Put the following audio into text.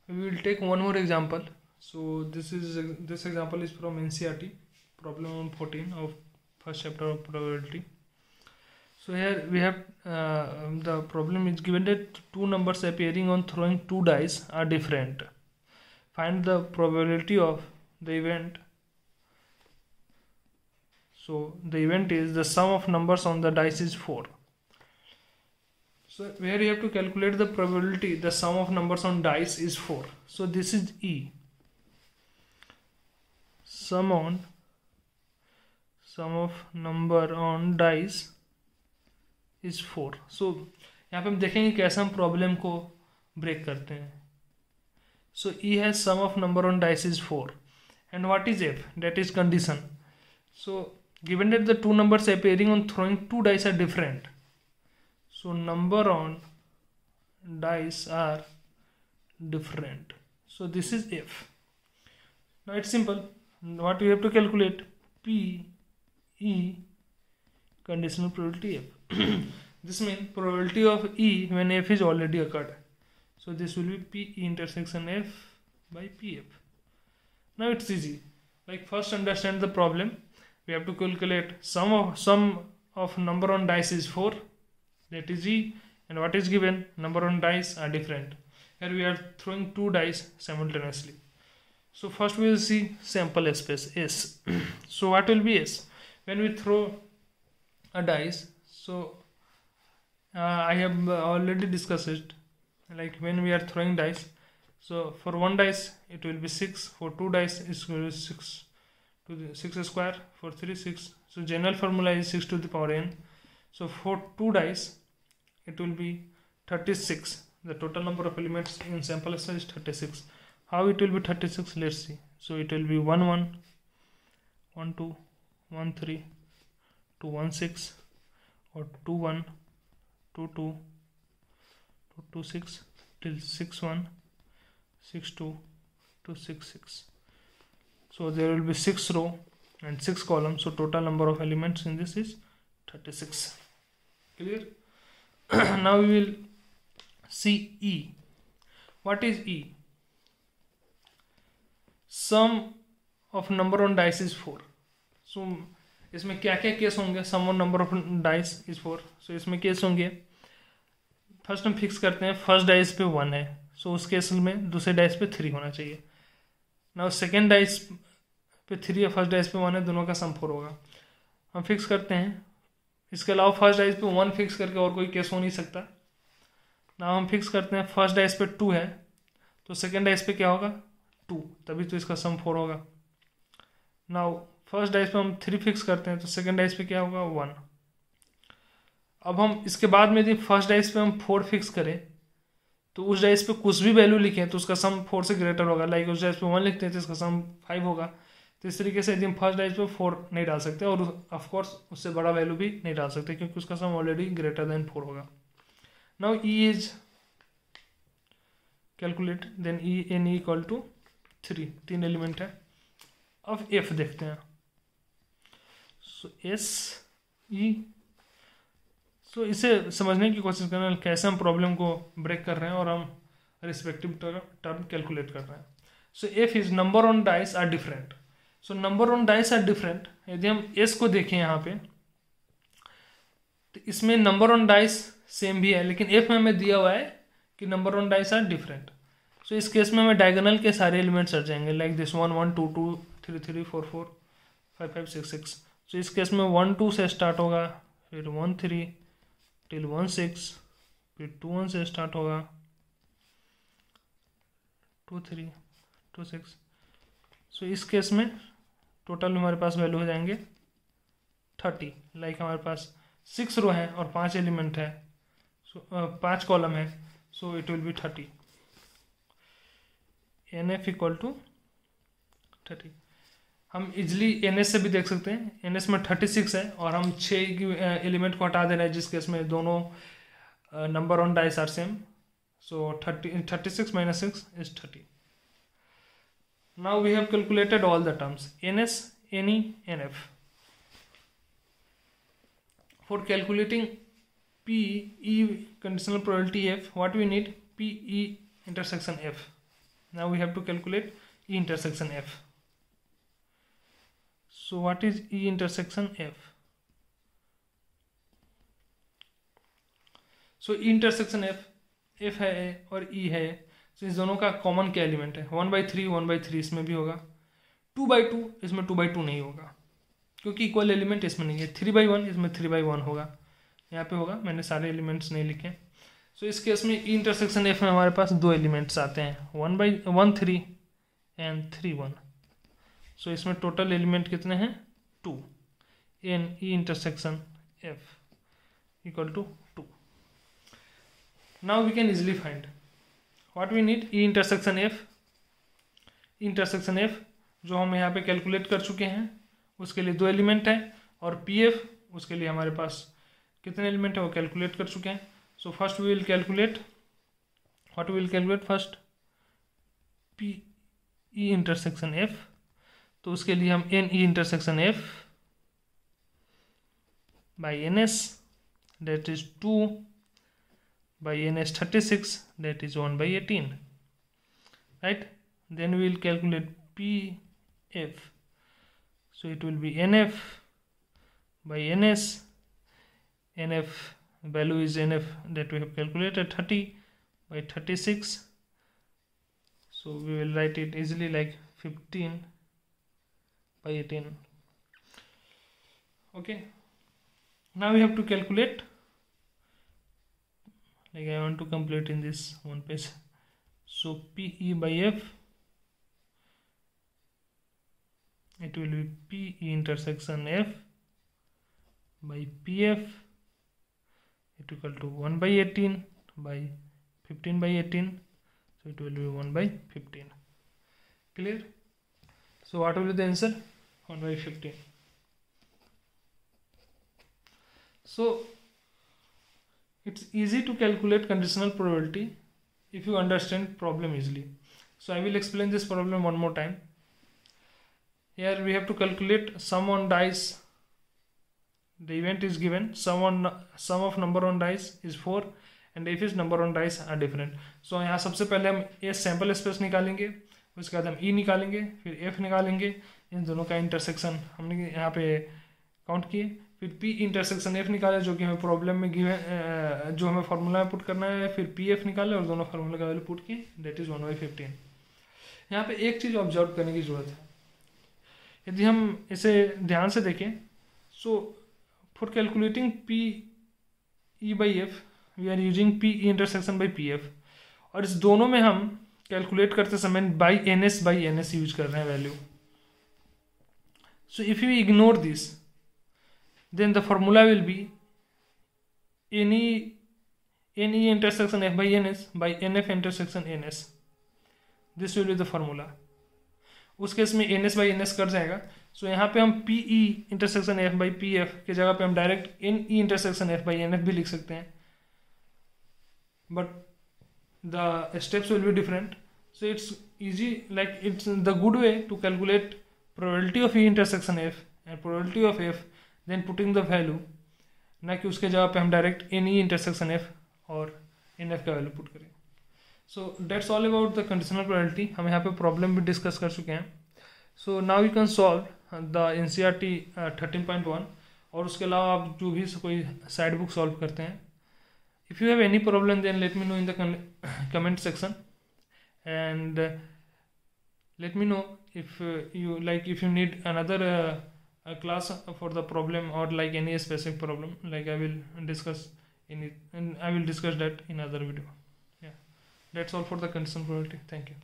We will take one more example. So this example is from NCERT, problem 14 of first chapter of probability. So here we have the problem is given that two numbers appearing on throwing two dice are different. Find the probability of the event. So the event is the sum of numbers on the dice is 4. So where you have to calculate the probability, the sum of numbers on dice is 4. So this is E. Sum of number on dice is 4. So यहाँ पे हम देखेंगे कैसे हम problem को break करते हैं. So E has sum of number on dice is 4. And what is F? That is condition. So given that the two numbers appearing on throwing two dice are different, so number on dice are different. So this is F. Now it's simple. What we have to calculate? P E conditional probability F. This means probability of E when F is already occurred. So this will be P E intersection F by PF. Now it's easy. Like first understand the problem. We have to calculate sum of number on dice is 4. That is E. And what is given? Number on dice are different. Here we are throwing two dice simultaneously. So first we will see sample space S. So what will be S? When we throw a dice, so I have already discussed it. Like when we are throwing dice, so for one dice it will be 6. For two dice it will be 6 to the 6 square. For 3 6. So general formula is 6 to the power n. So for two dice it will be 36. The total number of elements in sample size is 36. How it will be 36? Let's see. So it will be 1 1, 1 2, 1 3, 2 1 6, or 2 1, 2 2, 2 2 6 till 6 1, 6 2 to 6 6. So there will be 6 row and 6 columns. So total number of elements in this is 36. Clear? Now we will see E. What is E? Sum of number on dice is 4. So इसमें क्या क्या case होंगे? Sum on number of dice is 4. So इसमें case होंगे, first हम fix करते हैं first dice पे 1 है. सो उस केस में दूसरे डाइस पे 3 होना चाहिए. ना सेकेंड डाइस पे 3 है, फर्स्ट डाइस पे 1 है, दोनों का सम 4 होगा. हम फिक्स करते हैं. इसके अलावा फर्स्ट डाइस पे 1 फिक्स करके और कोई केस हो नहीं सकता. ना हम फिक्स करते हैं फर्स्ट डाइस पे 2 है, तो सेकेंड डाइस पे क्या होगा? 2, तभी तो इसका सम 4 होगा. नाउ फर्स्ट डाइस पे हम 3 फिक्स करते हैं, तो सेकेंड डाइस पे क्या होगा? 1. अब हम इसके बाद में यदि फर्स्ट डाइस पे हम 4 फिक्स करें, तो उस डाइस पे कुछ भी वैल्यू लिखें तो उसका सम 4 से ग्रेटर होगा. लाइक उस डाइस पे 1 लिखते हैं तो इसका सम 5 होगा. तो इस तरीके से यदि हम फर्स्ट डाइस पे 4 नहीं डाल सकते, और ऑफकोर्स उससे बड़ा वैल्यू भी नहीं डाल सकते, क्योंकि उसका सम ऑलरेडी ग्रेटर देन 4 होगा. Now E is calculate, then E N equal to 3 element है. अब एफ देखते हैं. सो एस ई, सो इसे समझने की कोशिश करना कैसे हम प्रॉब्लम को ब्रेक कर रहे हैं और हम रिस्पेक्टिव टर्म कैलकुलेट कर रहे हैं. So F is number on dice are different. So number on dice are different. यदि हम एस को देखें यहाँ पे, तो इसमें नंबर ऑन डाइस सेम भी है, लेकिन एफ में हमें दिया हुआ है कि number on dice are different. So इस केस में हमें डायगोनल के सारे एलिमेंट्स हट जाएंगे. Like this 1 1 2 2 3 3 4 4 5 5 6 6. सो इस केस में 1 2 से स्टार्ट होगा, फिर 1 3 टिल 1 6, फिर 2 1 से स्टार्ट होगा, 2 3 2 6. सो इस केस में टोटल हमारे पास वैल्यू हो जाएंगे 30. लाइक हमारे पास 6 रो है और 5 एलिमेंट है, सो 5 कॉलम है. So it will be 30. N F equal to 30. हम इजली एन एस से भी देख सकते हैं. एन एस में 36 है और हम 6 एलिमेंट को हटा दे रहे हैं, जिस केस में दोनों number on dice are same. So 36 minus 6 is 30. Now we have calculated all the terms ns, ne, nf. For calculating PE conditional probability f, what we need? PE intersection f. Now we have to calculate E intersection F. So what is E intersection F? So E intersection F है और E है, तो इस दोनों का common क्या element है? 1/3 1/3 इसमें भी होगा, 2/2 इसमें 2/2 नहीं होगा क्योंकि इक्वल एलिमेंट इसमें नहीं है, 3/1 इसमें 3/1 होगा, यहाँ पे होगा, मैंने सारे एलिमेंट्स नहीं लिखे। सो इस केस में ई इंटरसेक्शन एफ में हमारे पास दो एलिमेंट्स आते हैं, 1/3 एंड 3/1। सो इसमें टोटल एलिमेंट कितने हैं? 2 in E intersection F equal to 2। Now we can easily find what we need. E intersection F, intersection F जो हम यहाँ पे कैलकुलेट कर चुके हैं, उसके लिए दो एलिमेंट है, और पी एफ उसके लिए हमारे पास कितने एलिमेंट है वो कैलकुलेट कर चुके हैं। So first we will calculate, what we will calculate first, P E intersection F. तो उसके लिए हम N E intersection F by N S that is 2 by ns 36 that is 1/18, right? Then we will calculate pf, so it will be nf by ns. Nf value is nf that we have calculated, 30/36, so we will write it easily like 15/18. Okay, now we have to calculate, like I want to complete in this one page. So PE by F, it will be PE intersection F by PF, it equal to 1/18 by 15/18, so it will be 1/15. Clear? So what will be the answer? 1/15. So it's easy to calculate conditional probability if you understand problem easily. So I will explain this problem one more time. Here we have to calculate sum on dice. The event is given, sum of number on dice is 4 and if its number on dice are different. So यहाँ सबसे पहले हम A sample space निकालेंगे, उसके बाद हम E निकालेंगे, फिर F निकालेंगे, इन दोनों का इंटरसेक्शन हमने यहाँ पे काउंट किए, फिर पी इंटरसेक्शन एफ निकाले जो कि हमें प्रॉब्लम में गिवन, जो हमें फार्मूला में पुट करना है, फिर पी एफ निकाले और दोनों फार्मूला का वैल्यू पुट किए, दैट इज 1/15। यहाँ पे एक चीज़ ऑब्जर्व करने की जरूरत है, यदि हम इसे ध्यान से देखें, so for calculating P E by F we are using P E intersection by P F, और इस दोनों में हम कैलकुलेट करते समय बाई एन एस यूज कर रहे हैं value. So if you ignore this, then the formula will be ne intersection f by ns by nf intersection ns. This will be the formula. उस केस में ns by ns कर जाएगा। सो यहाँ पे हम pe intersection f by pf के जगह पे हम direct ne intersection f by nf भी लिख सकते हैं, but the steps will be different. So it's easy, like it's the good way to calculate probability of e intersection f and probability of f, then putting the value, ना कि उसके जगह पे हम direct N E intersection F और N F का value put करें। So that's all about the conditional probability. हम यहाँ पे प्रॉब्लम भी डिस्कस कर चुके हैं। So now you can solve the NCERT 13.1, और उसके अलावा आप जो भी कोई साइड बुक सॉल्व करते हैं। If you have any problem then let me know in the comment section, and let me know if you need another a class for the problem or like any specific problem, like I will discuss in it, and I will discuss that in other video. Yeah, that's all for the conditional probability. Thank you.